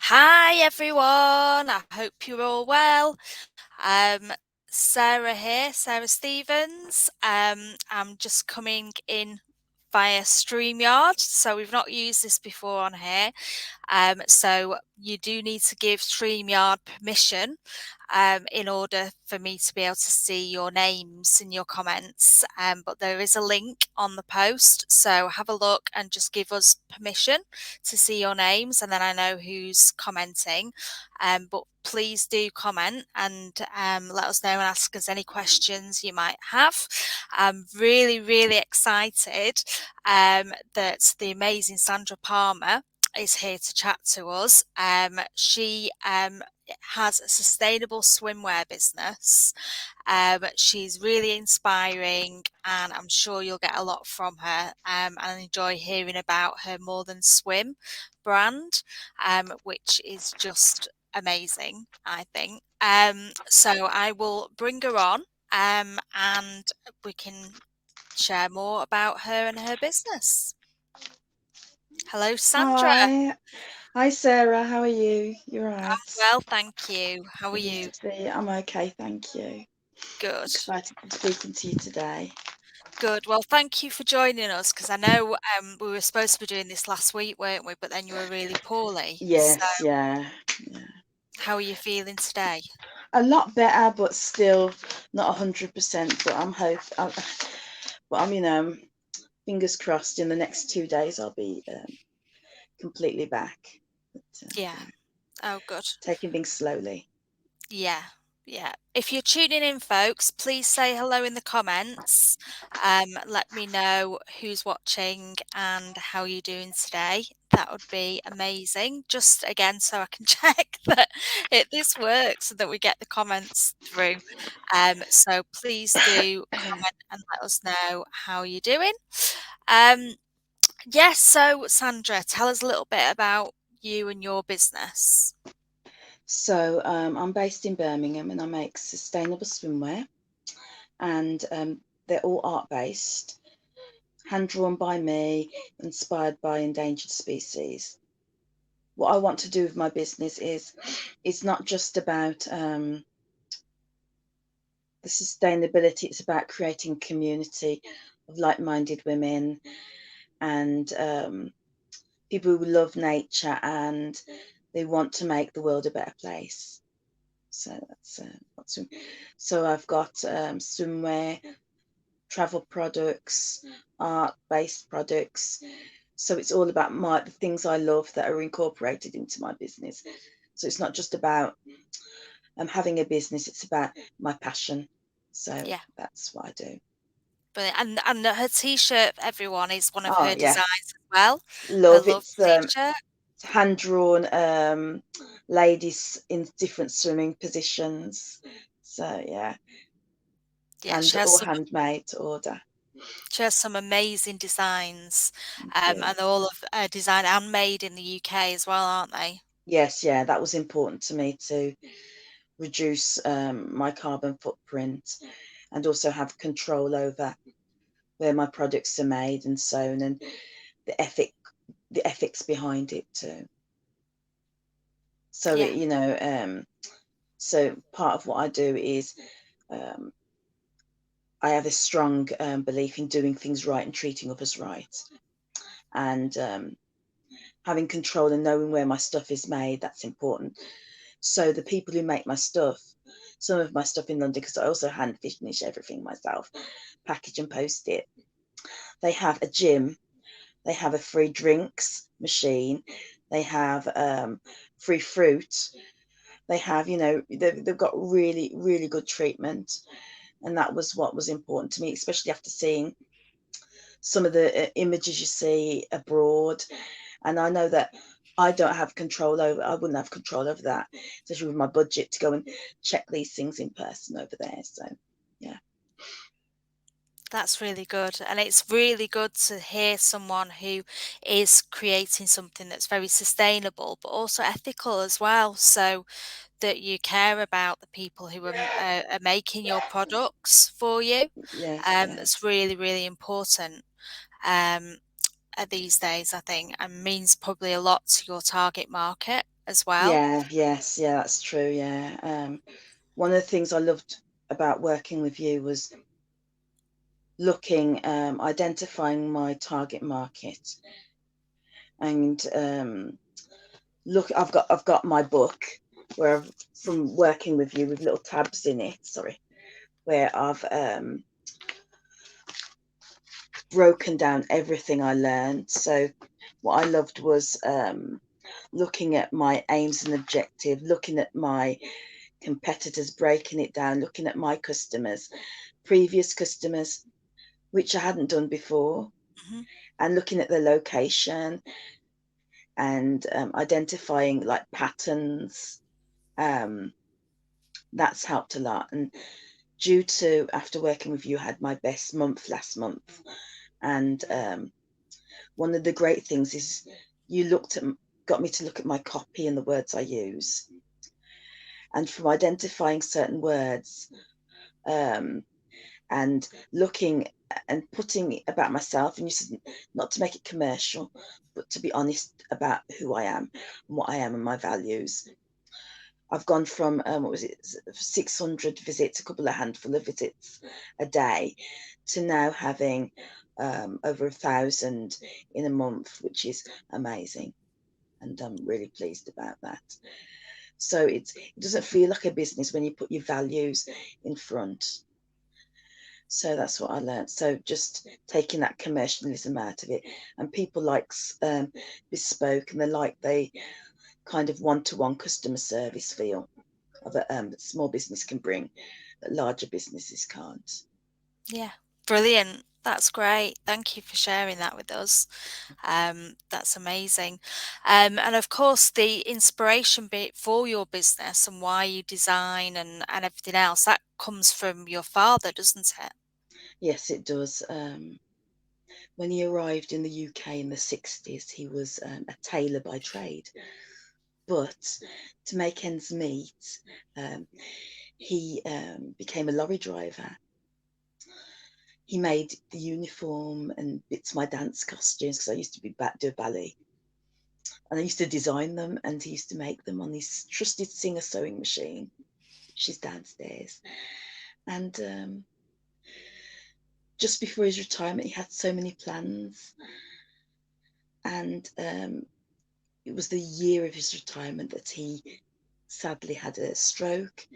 Hi everyone, I hope you're all well. Um, Sarah here, Sarah Stevens. I'm just coming in via StreamYard, so we've not used this before on here. So you do need to give StreamYard permission in order for me to be able to see your names in your comments. But there is a link on the post, so have a look and just give us permission to see your names, and then I know who's commenting. But please do comment and let us know and ask us any questions you might have. I'm really, really excited that the amazing Sandra Palmer is here to chat to us. She has a sustainable swimwear business. She's really inspiring, and I'm sure you'll get a lot from her and enjoy hearing about her More Than Swim brand, which is just amazing, I think. So I will bring her on and we can share more about her and her business. Hello, Sandra. Hi. Hi, Sarah. How are you? You're right. Well, thank you. How are Lovely you? to see you. I'm okay, thank you. Good. Excited to be speaking to you today. Good. Well, thank you for joining us because I know we were supposed to be doing this last week, weren't we? But then you were really poorly. So, Yes, yeah, yeah. how are you feeling today? A lot better, but still not 100%. But fingers crossed. In the next 2 days, I'll be completely back. But, Yeah. yeah, Oh, good. taking things slowly. Yeah. Yeah. If you're tuning in, folks, please say hello in the comments. Let me know who's watching and how you're doing today. That would be amazing. Just again, so I can check that this works and that we get the comments through. So please do comment and let us know how you're doing. Um, yes, so Sandra, tell us a little bit about you and your business. So I'm based in Birmingham and I make sustainable swimwear, and they're all art based, hand drawn by me, inspired by endangered species. What I want to do with my business is it's not just about the sustainability, it's about creating community of like minded women and people who love nature and they want to make the world a better place. So that's so I've got swimwear, travel products, art-based products. So it's all about the things I love that are incorporated into my business. So it's not just about having a business; it's about my passion. So Yeah. that's what I do. Brilliant. And her T-shirt, everyone, is one of Oh her yeah, designs as well. Her love love it's T-shirt. hand drawn ladies in different swimming positions. So yeah, Yeah, she has all some handmade to order. amazing designs, Thank you. and they're all of designed and made in the UK as well, aren't they? Yes, yeah, that was important to me to reduce my carbon footprint and also have control over where my products are made and sewn and the ethics behind it too. So Yeah, so part of what I do is um, I have a strong belief in doing things right and treating others right, and having control and knowing where my stuff is made. That's important. So the people who make my stuff, some of my stuff in London, because I also hand finish everything myself, package and post it. They have a gym, they have a free drinks machine, they have free fruit, they have, they've got really, really good treatment. And that was what was important to me, especially after seeing some of the images you see abroad. And I know that I wouldn't have control over that, especially with my budget to go and check these things in person over there. So, yeah. that's really good. And it's really good to hear someone who is creating something that's very sustainable, but also ethical as well. So that you care about the people who are making your products for you. Yes, yeah. It's really, really important. Um, these days, I think, and means probably a lot to your target market. as well. Yeah, yes, yeah, that's true. Yeah. One of the things I loved about working with you was identifying my target market, and look, I've got my book where from working with you with little tabs in it. Sorry, where I've broken down everything I learned. So what I loved was looking at my aims and objective, looking at my competitors, breaking it down, looking at my customers, previous customers, which I hadn't done before, Hmm. and looking at the location and identifying like patterns. Um, that's helped a lot. And due to after working with you, I had my best month last month. And one of the great things is you got me to look at my copy and the words I use. And from identifying certain words, um, and looking and putting about myself, and you said not to make it commercial, but to be honest about who I am and what I am and my values. I've gone from what was it, 600 visits, a couple of handful of visits a day, to now having over 1,000 in a month, which is amazing, and I'm really pleased about that. So it doesn't feel like a business when you put your values in front. So that's what I learned. So just taking that commercialism out of it, and people like bespoke, and they like the kind of one-to-one customer service feel of a small business can bring that larger businesses can't. Yeah, brilliant. That's great. Thank you for sharing that with us. That's amazing. And of course, the inspiration bit for your business and why you design and everything else, that comes from your father, doesn't it? Yes, it does. When he arrived in the UK in the 60s, he was a tailor by trade. But to make ends meet, um, he became a lorry driver. He made the uniform and bits of my dance costumes because I used to do ballet, and I used to design them, and he used to make them on his trusted Singer sewing machine, which is downstairs. And just before his retirement, he had so many plans, and it was the year of his retirement that he sadly had a stroke,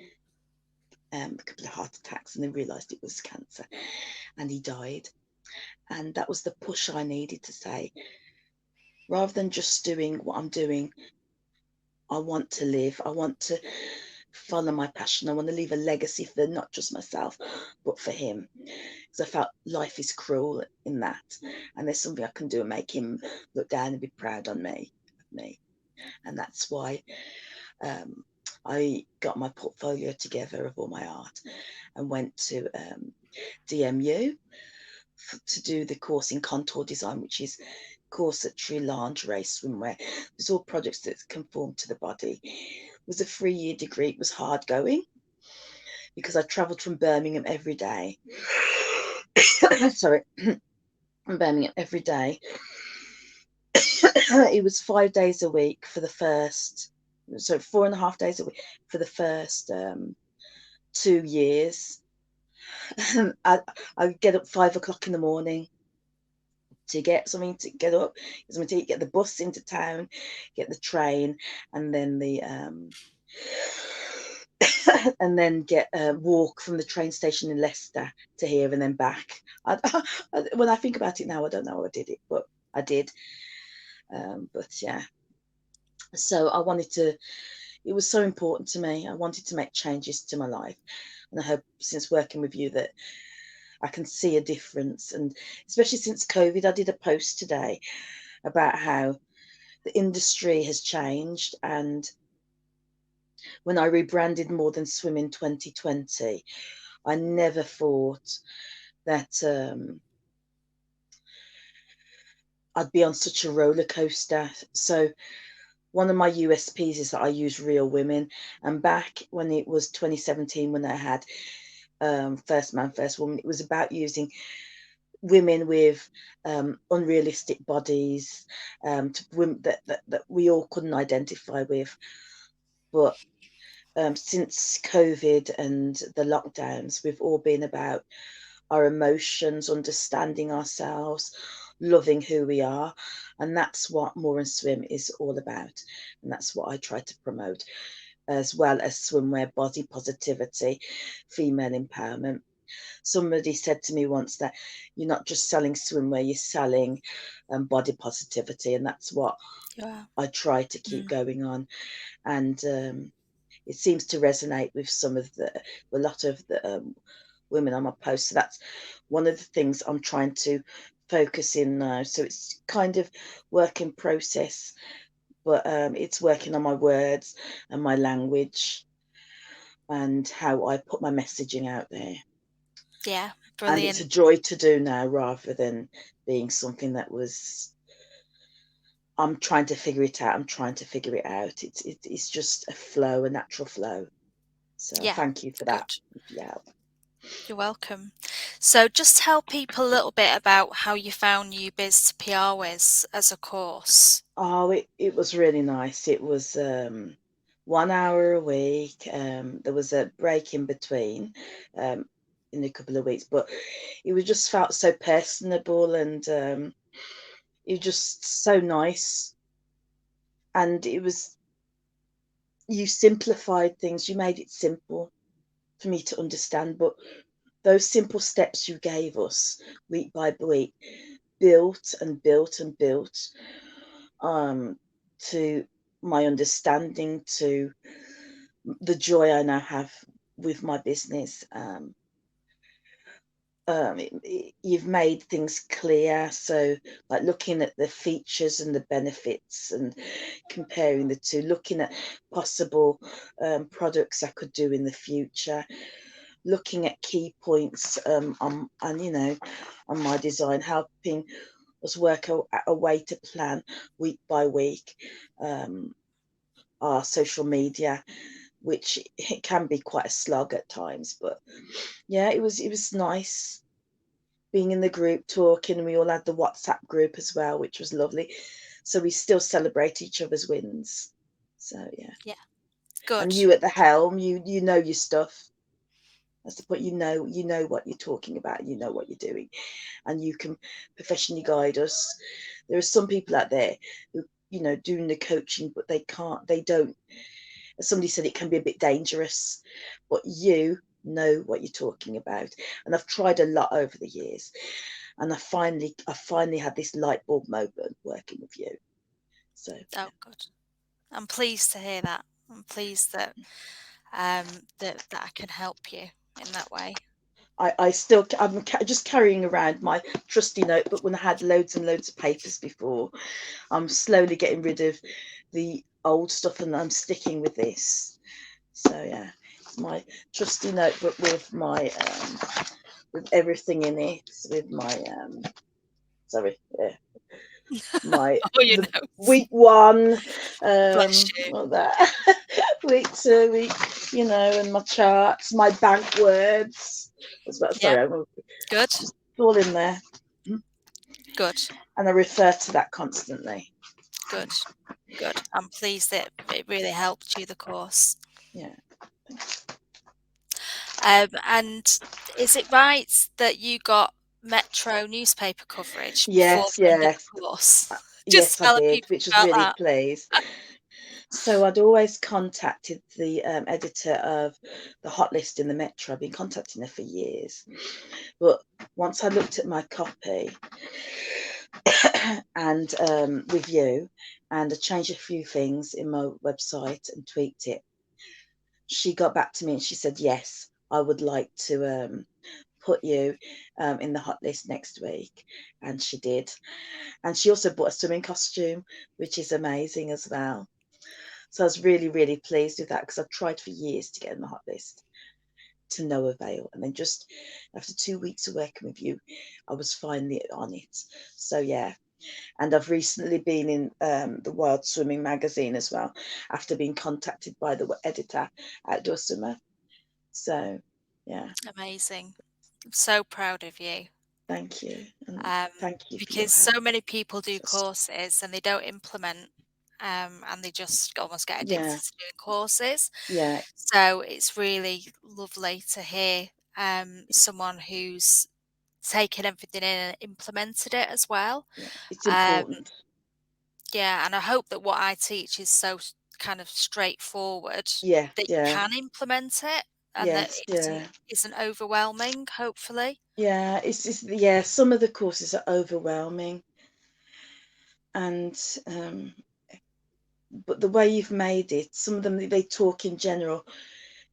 a couple of heart attacks, and they realised it was cancer, and he died. And that was the push I needed to say, rather than just doing what I'm doing, I want to live. I want to follow my passion. I want to leave a legacy for not just myself, but for him. Because I felt life is cruel in that. And there's something I can do and make him look down and be proud on me. And that's why I got my portfolio together of all my art and went to DMU to do the course in contour design, which is corsetry, lingerie, swimwear. It's all projects that conform to the body. It was a 3-year degree. It was hard going because I travelled from Birmingham every day. Sorry, from Birmingham every day. It was 5 days a week for the first, so 4.5 days a week for the first 2 years. I get up 5 o'clock in the morning to get something to get up, something to eat, get the bus into town, get the train, and then the and then get a walk from the train station in Leicester to here and then back. When I think about it now, I don't know how I did it, but I did. But yeah, so I wanted to. It was so important to me. I wanted to make changes to my life, and I hope since working with you that I can see a difference. And especially since COVID, I did a post today about how the industry has changed. And when I rebranded More Than Swim in 2020, I never thought that I'd be on such a roller coaster. So one of my USPs is that I use real women. And back when it was 2017, when I had First Man, First Woman, it was about using women with unrealistic bodies, to women that we all couldn't identify with. But since COVID and the lockdowns, we've all been about our emotions, understanding ourselves, loving who we are. And that's what More and Swim is all about. And that's what I try to promote, as well as swimwear, body positivity, female empowerment. Somebody said to me once that you're not just selling swimwear, you're selling body positivity. And that's what Yeah. I try to keep Mm. going on. And it seems to resonate with a lot of the women on my post. So that's one of the things I'm trying to focus in now. So it's kind of work in process, but it's working on my words and my language and how I put my messaging out there. Yeah, And it's a brilliant. joy to do now rather than being something that was, I'm trying to figure it out. I'm trying to figure it out. It's just a flow, a natural flow. So Yeah, thank you for that. good. Yeah. You're welcome. So just tell people a little bit about how you found New Biz to PR Whizz as a course. Oh, it was really nice. It was 1 hour a week. There was a break in between, um, in a couple of weeks, but it was just felt so personable, and it was just so nice. And it was, you simplified things. You made it simple for me to understand. But those simple steps you gave us week by week built and built and built, um, to my understanding, to the joy I now have with my business. You've made things clear. So, like looking at the features and the benefits and comparing the two, looking at possible products I could do in the future, looking at key points on, and on my design, helping us work a way to plan week by week our social media, which it can be quite a slog at times. But yeah, it was nice being in the group talking, and we all had the WhatsApp group as well, which was lovely. So we still celebrate each other's wins. So yeah. Yeah, And good. you at the helm, you know your stuff. That's the point. You know what you're talking about. You know what you're doing, and you can professionally guide us. There are some people out there who, doing the coaching, but they can't. They don't. As somebody said, it can be a bit dangerous, but you know what you're talking about. And I've tried a lot over the years, and I finally had this light bulb moment working with you. So Oh, good. I'm pleased to hear that. I'm pleased that that I can help you in that way. I'm just carrying around my trusty notebook when I had loads and loads of papers before. I'm slowly getting rid of the old stuff, and I'm sticking with this. So yeah, it's my trusty notebook with my with everything in it, with my sorry, yeah, my Oh, you the know. week one, Bless you. well, that week two, and my charts, my bank words as well. Yeah, Sorry, I'm good, just all in there, good, and I refer to that constantly. good, good. I'm pleased that it really helped you, the course. Yeah. And is it right that you got Metro newspaper coverage before Yes, the end of yes, the course? Just yes, I telling did, people which was about really that. pleased. So I'd always contacted the editor of the hot list in the Metro. I've been contacting her for years, but once I looked at my copy and with you, and I changed a few things in my website and tweaked it, she got back to me and she said, "Yes, I would like to put you in the hot list next week," and she did. And she also bought a swimming costume, which is amazing as well. So I was really, really pleased with that, because I've tried for years to get in the hot list, to no avail. And then just after 2 weeks of working with you, I was finally on it. So yeah. And I've recently been in the Wild Swimming magazine as well, after being contacted by the editor, Outdoor Swimmer. So yeah. Amazing. I'm so proud of you. Thank you, and um, thank you for your because so help. many people do Just courses and they don't implement, and they just almost get yeah, addicted to doing courses. yeah, So it's really lovely to hear someone who's taken everything in and implemented it as well. yeah. It's Um, important. yeah, and I hope that what I teach is so kind of straightforward Yeah, that you yeah, can implement it and that yes, it yeah, isn't overwhelming, hopefully. yeah. It's yeah. Some of the courses are overwhelming, and but the way you've made it, some of them they talk in general.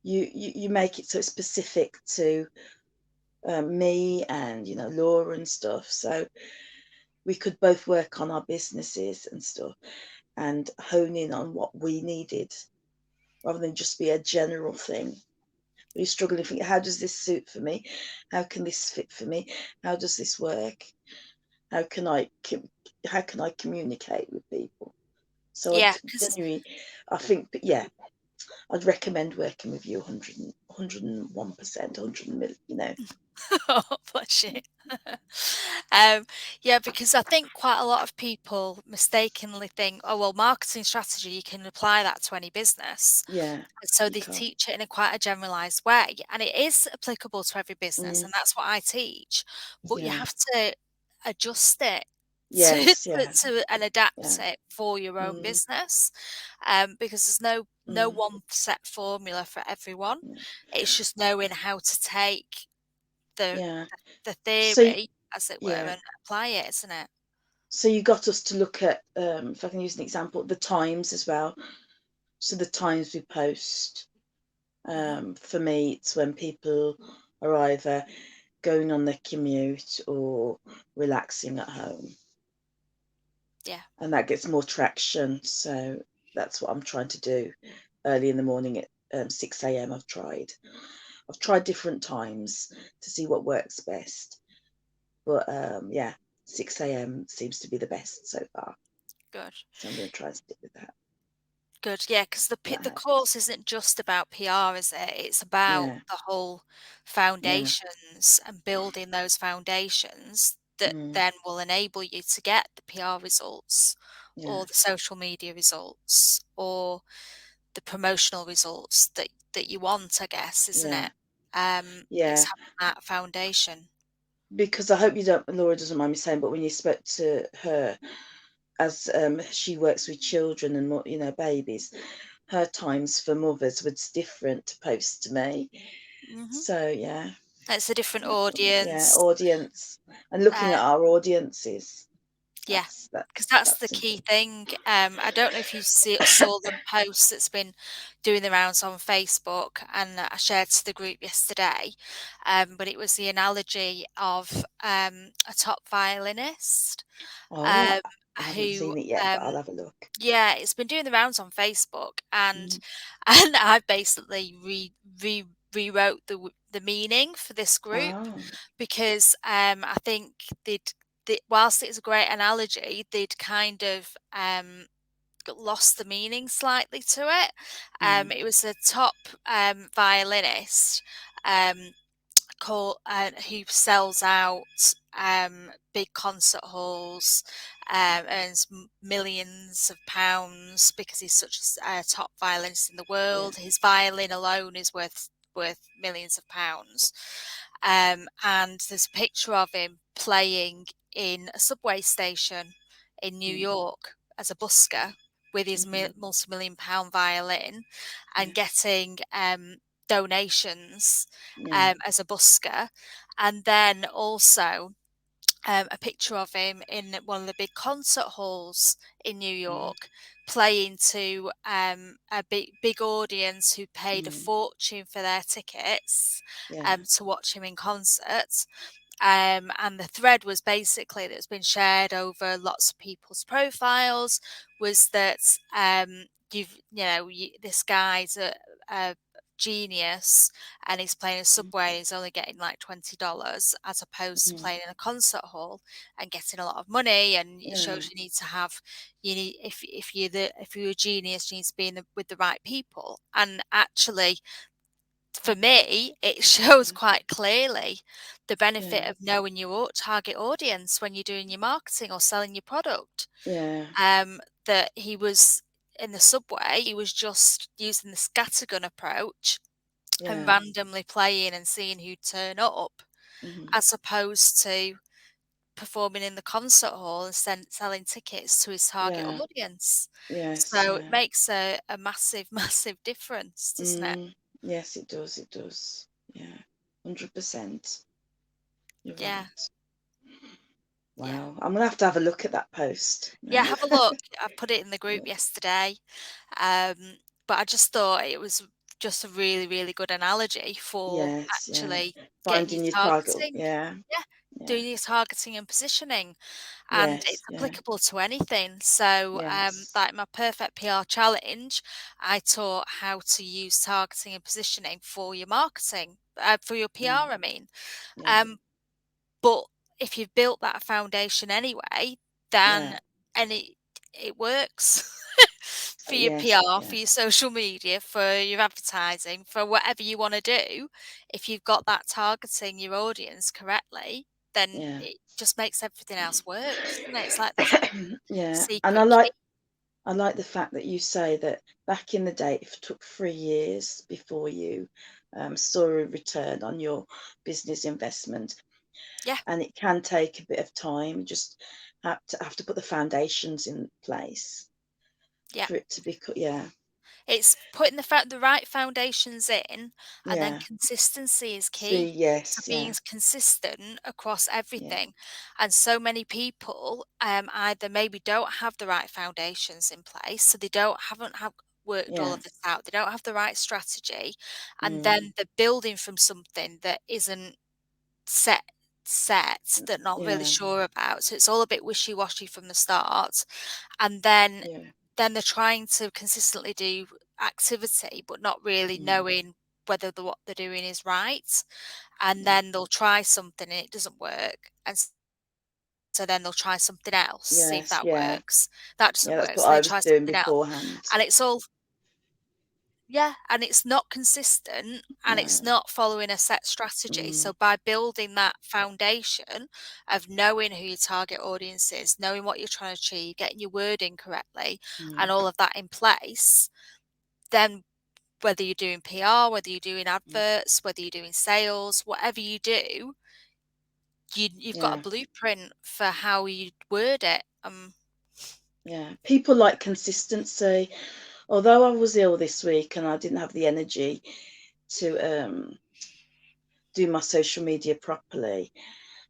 You make it so specific to me and Laura and stuff. So we could both work on our businesses and stuff and hone in on what we needed rather than just be a general thing. You're struggling to think, how does this suit for me? How can this fit for me? How does this work? How can I how can I communicate with people? So Yeah, because genuinely, I think, yeah, I'd recommend working with you 100, 101%, 100 million, oh, bless you. Um, yeah, because I think quite a lot of people mistakenly think, oh, well, marketing strategy, you can apply that to any business. Yeah, And so you they can't. teach it in a quite a generalized way. And it is applicable to every business, Mm, and that's what I teach. But you yeah. have to adjust it to, Yes, yeah, and adapt yeah. it for your own Mm, business. Because there's no mm, one set formula for everyone. yeah. It's just knowing how to take the Yeah. the So, theory, as it were, yeah. and apply it, isn't it? So you got us to look at, if I can use an example, the times as well. So the times we post. Mhm. For me, it's when people are either going on their commute or relaxing at home, Yeah, and that gets more traction. So that's what I'm trying to do early in the morning at 6 a.m. I've tried different times to see what works best, but yeah, 6 a.m. seems to be the best so far. good. So I'm going to try and stick with that. Good, yeah, because That the helps. course isn't just about PR, is it? It's about Yeah, the whole yeah, foundations and building those foundations that mm, then will enable you to get the PR results yeah, or the social media results or the promotional results that you want, I guess, isn't yeah, it? It's yeah. having that foundation. Because I hope you don't, Laura doesn't mind me saying, but when you spoke to her, as she works with children and babies, her times for mothers was different to post to me. Mhm. So yeah, It's a different yeah, audience. audience and looking Uh, at our audiences. yeah, That's because that's that's the that's key important. thing. I don't know if you saw the post that's been doing the rounds on Facebook, and I shared to the group yesterday. But it was the analogy of a top violinist Oh, um, I haven't who seen it yet, but I'll have a look. yeah, it's been doing the rounds on Facebook, and Mm. and I basically rewrote the meaning for this group Oh, because I think whilst it's a great analogy, they'd kind of lost the meaning slightly to it. mm, It was a top violinist. Um, who sells out big concert halls, earns millions of pounds because he's such a top violinist in the yeah, world. His violin alone is worth millions of pounds. And there's a picture of him playing in a subway station in New mm, York as a busker with his hmm, multi-million pound violin and yeah, getting donations yeah, as a busker, and then also a picture of him in one of the big concert halls in New mm, York, playing to a big audience who paid a mm, fortune for their tickets yeah, to watch him in concert. And the thread was basically that's been shared over lots of people's profiles was that this guy's a genius and he's playing a mm, subway and he's only getting like $20 as opposed to mm, playing in a concert hall and getting a lot of money. And it yeah, shows you need if you're a genius, you need to be with the right people. And actually for me, it shows quite clearly the benefit Yeah, of knowing your target audience when you're doing your marketing or selling your product. yeah, That he was in the subway, he was just using the scattergun approach and yeah. randomly playing and seeing who'd turn up, Hmm. as opposed to performing in the concert hall and selling tickets to his target Yeah, audience. yes, So it yeah. makes a massive, massive difference, doesn't it? Mm, yes, it does. It does. Yeah, 100%. You're Yeah, right. yeah. Wow, I'm gonna have to have a look at that post Yeah, now. have a look. I put it in the group Yeah. yesterday. But I just thought it was just a really, really good analogy for Yes, yeah. actually getting your Finding your target. targeting. Yeah, Yeah, yeah. doing your targeting and positioning, and it's Yes, yeah. applicable to anything. So, Yes. like my perfect PR challenge, I taught how to use targeting and positioning for your marketing, for your Mm, PR, I mean. yeah, Um, but if you've built that foundation anyway, yeah. then and it works for your Yes, PR, yeah, for your social media, for your advertising, for whatever you want to do. If you've got that targeting your audience correctly, then yeah. it just makes everything else work, doesn't it? It's like the Yeah. And secret key. I like the fact that you say that back in the day it took 3 years before you saw a return on your business investment. Yeah, And it can take a bit of time. You just have to put the foundations in place yeah. for it to be yeah, It's putting the right foundations in, and then yeah. consistency is See, key. So yes, being yeah, consistent across yeah, everything, and so many people either maybe don't have the right foundations in place, so they haven't have worked all yeah, of this out. They don't have the right strategy, and mm, then they're building from something that isn't set that not really yeah, sure about. So it's all a bit wishy-washy from the start, and then they're trying to consistently do activity, but not really mm, knowing whether what they're doing is right. And yeah, then they'll try something and it doesn't work. And so then they'll try something else, see if yes, that yeah, works. That yeah. doesn't That's work. what So they I was try doing something else. beforehand. And it's all, yeah, and it's not consistent and it's No, not following a set strategy. mm, So by building that foundation of knowing who your target audience is, knowing what you're trying to achieve, getting your wording correctly, and mm, all of that in place, then whether you're doing PR, whether you're doing mm, adverts, whether you're doing sales, whatever you do, you've got a yeah, blueprint for how you word it. yeah. People like consistency. Although I was ill this week and I didn't have the energy to do my social media properly,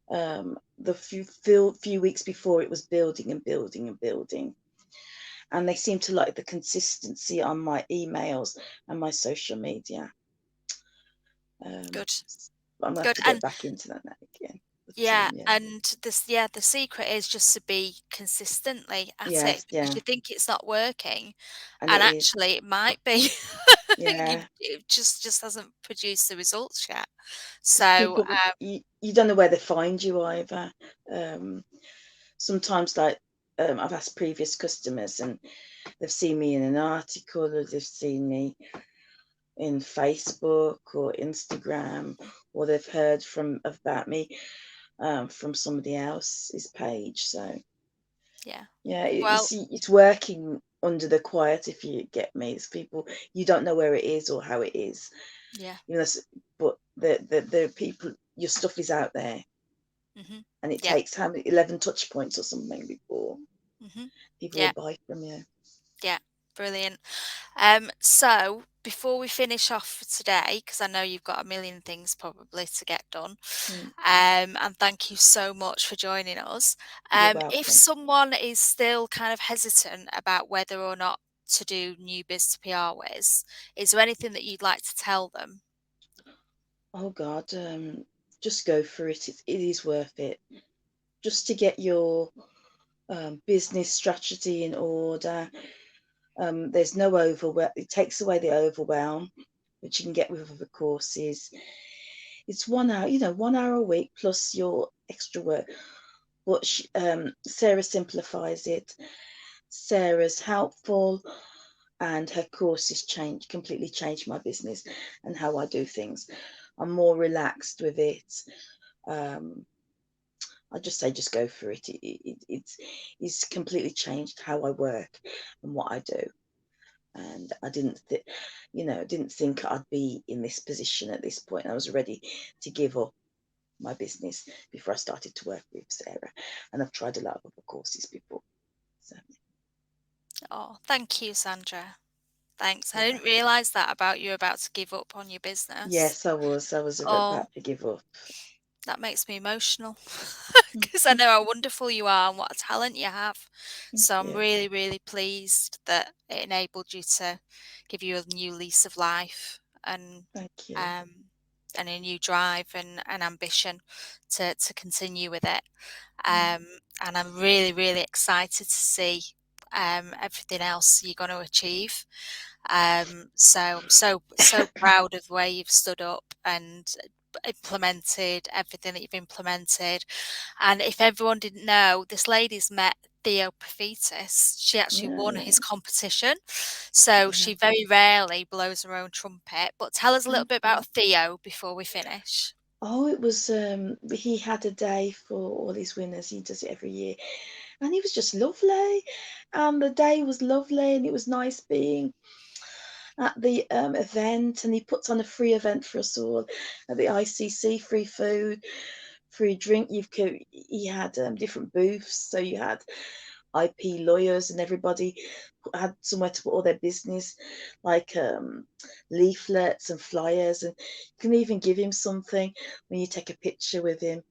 the few weeks before it was building and building and building, and they seem to like the consistency on my emails and my social media. Um, Good, I'm gonna have good, to get and back into that now again. But yeah, yeah, and the secret is just to be consistently at it yes, because yeah, you think it's not working, and and it is. actually it might be. Yeah, It just hasn't produced the results yet. because So people you don't know where they find you either. Um, Sometimes, like I've asked previous customers, and they've seen me in an article, or they've seen me in Facebook or Instagram, or they've heard from about me from somebody else's page. So yeah, yeah, well, it's working under the quiet. If you get me, it's people you don't know where it is or how it is. yeah, You know, but the people, your stuff is out there, hmm, and it yeah, takes how many 11 touch points or something before hmm, people will yeah, buy from you. yeah, brilliant. So before we finish off for today, because I know you've got a million things probably to get done, Mm, and thank you so much for joining us. you're If welcome. someone is still kind of hesitant about whether or not to do new biz to PR Whizz, is there anything that you'd like to tell them? Oh God, just go for it. It is worth it. Just to get your business strategy in order. There's no overwhelm. It takes away the overwhelm, which you can get with other courses. It's 1 hour, 1 hour a week plus your extra work. But Sarah simplifies it. Sarah's helpful. and her courses completely changed my business and how I do things. I'm more relaxed with it. Um, I just say just go for it. It's completely changed how I work and what I do. And I didn't think I'd be in this position at this point. I was ready to give up my business before I started to work with Sarah. And I've tried a lot of other courses before. So Oh, thank you, Sandra. Thanks. I you're didn't welcome. realise that about you about to give up on your business. Yes, I was. I was Oh, about to give up. that makes me emotional because I know how wonderful you are and what a talent you have. Thank So I'm you. really, really pleased that it enabled you to give you a new lease of life Thank you. um, and a new drive and ambition to continue with it. Mm. And I'm really, really excited to see everything else you're going to achieve. So I'm so proud of the way you've stood up and implemented everything that you've implemented. And if everyone didn't know, this lady's met Theo Prophetus. She actually won Yeah, his competition. So yeah. she very rarely blows her own trumpet. But tell us a little Thank bit you. about Theo before we finish. Oh, it was he had a day for all his winners. He does it every year. And he was just lovely. And the day was lovely and it was nice being at the event, and he puts on a free event for us all at the ICC, free food, free drink. He had different booths, so you had IP lawyers and everybody had somewhere to put all their business, like leaflets and flyers, and you can even give him something when you take a picture with him.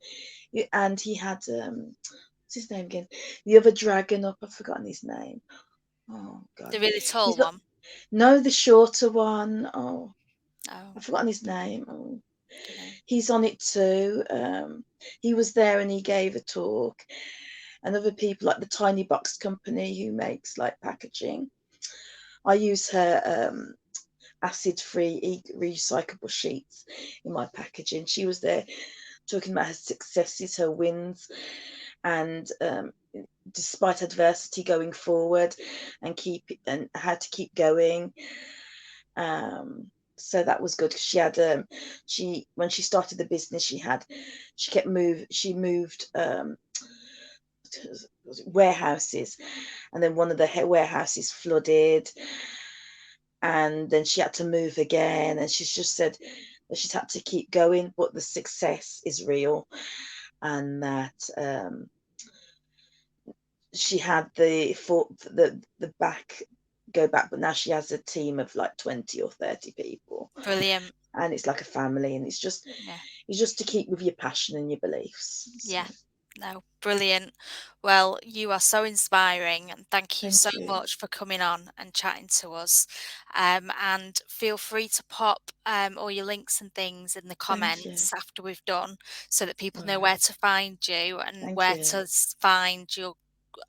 And he had what's his name again? The other dragon up, I've forgotten his name. Oh God, The really tall he's one. no, the shorter one. Oh, Oh, I've forgotten his name. Oh, okay. he's on it too. He was there and he gave a talk. And other people like the Tiny Box Company who makes like packaging. I use her acid-free, recyclable sheets in my packaging. She was there talking about her successes, her wins, and despite adversity going forward and how to keep going. Um, so that was good because she had she when she started the business she moved warehouses, and then one of the warehouses flooded, and then she had to move again, and she's just said that she's had to keep going, but the success is real, and that she had the back go back, but now she has a team of like 20 or 30 people, Brilliant. and it's like a family, and Yeah. it's just to keep with your passion and your beliefs. So Yeah. No, brilliant. Well, you are so inspiring, and thank you so thank you. much for coming on and chatting to us. And feel free to pop all your links and things in the Thank you. comments after we've done so that All people know right. where to find you and Thank where you. to find your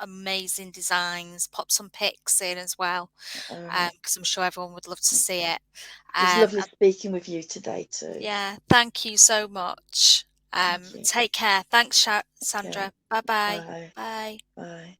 amazing designs. Pop some pics in as well, All right. because I'm sure everyone would love to Thank see you. it. It was Um, lovely speaking with you today too. yeah, thank you so much. Thank you. Take care. Thanks, Okay. Sandra. Bye bye. Bye. Bye. Bye.